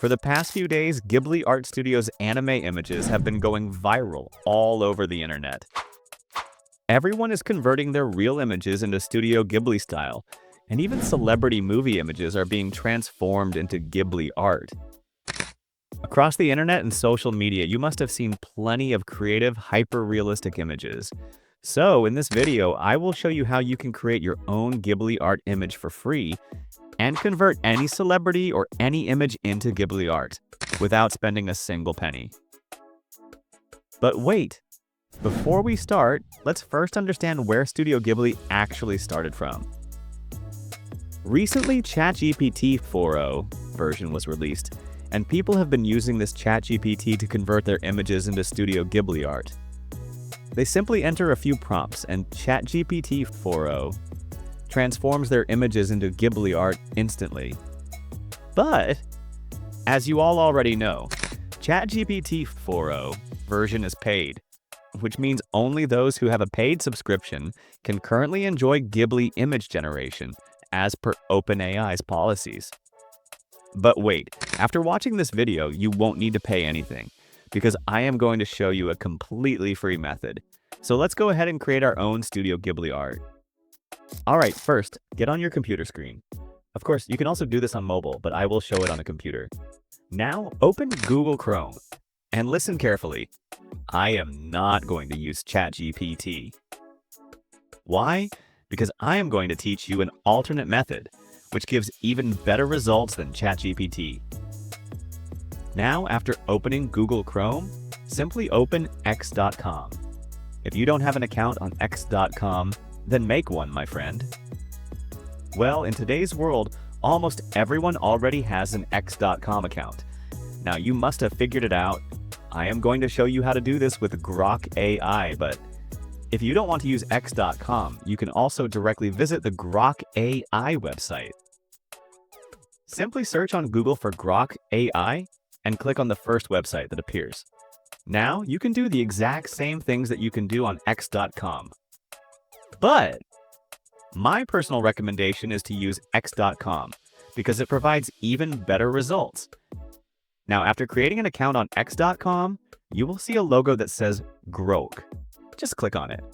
For the past few days, Ghibli Art Studio's anime images have been going viral all over the internet. Everyone is converting their real images into Studio Ghibli style, and even celebrity movie images are being transformed into Ghibli art. Across the internet and social media, you must have seen plenty of creative, hyper-realistic images. So, in this video, I will show you how you can create your own Ghibli art image for free and convert any celebrity or any image into Ghibli art without spending a single penny. But wait, before we start, let's first understand where Studio Ghibli actually started from. Recently, ChatGPT 4.0 version was released, and people have been using this ChatGPT to convert their images into Studio Ghibli art. They simply enter a few prompts, and ChatGPT 4.0 transforms their images into Ghibli art instantly. But, as you all already know, ChatGPT 4.0 version is paid, which means only those who have a paid subscription can currently enjoy Ghibli image generation, as per OpenAI's policies. But wait, after watching this video, you won't need to pay anything, because I am going to show you a completely free method. So let's go ahead and create our own Studio Ghibli art. Alright, first, get on your computer screen. Of course, you can also do this on mobile, but I will show it on a computer. Now, open Google Chrome, and listen carefully. I am not going to use ChatGPT. Why? Because I am going to teach you an alternate method, which gives even better results than ChatGPT. Now, after opening Google Chrome, simply open x.com. If you don't have an account on x.com, then make one, my friend. Well, in today's world, almost everyone already has an x.com account. Now, you must have figured it out. I am going to show you how to do this with Grok AI, but if you don't want to use x.com, you can also directly visit the Grok AI website. Simply search on Google for Grok AI and click on the first website that appears. Now, you can do the exact same things that you can do on x.com. But my personal recommendation is to use x.com because it provides even better results. Now, after creating an account on x.com, you will see a logo that says Grok. Just click on it.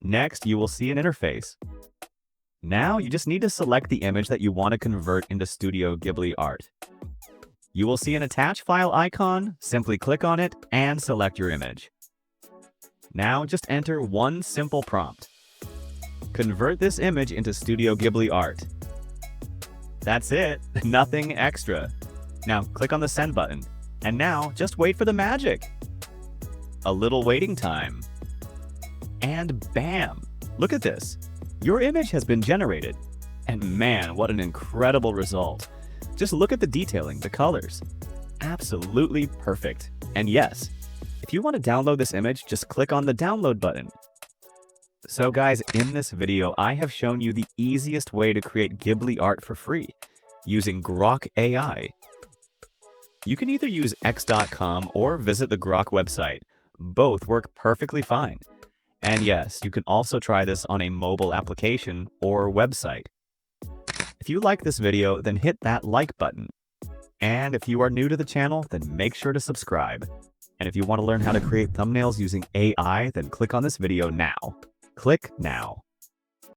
Next, you will see an interface. Now, you just need to select the image that you want to convert into Studio Ghibli art. You will see an attach file icon, simply click on it and select your image. Now, just enter one simple prompt. Convert this image into Studio Ghibli art. That's it, nothing extra. Now, click on the send button. And now, just wait for the magic. A little waiting time. And bam! Look at this. Your image has been generated. And man, what an incredible result. Just look at the detailing, the colors. Absolutely perfect. And yes, if you want to download this image, just click on the download button. So guys, in this video, I have shown you the easiest way to create Ghibli art for free using Grok AI. You can either use x.com or visit the Grok website. Both work perfectly fine. And yes, you can also try this on a mobile application or website. If you like this video, then hit that like button. And if you are new to the channel, then make sure to subscribe. And if you want to learn how to create thumbnails using AI, then click on this video now. Click now.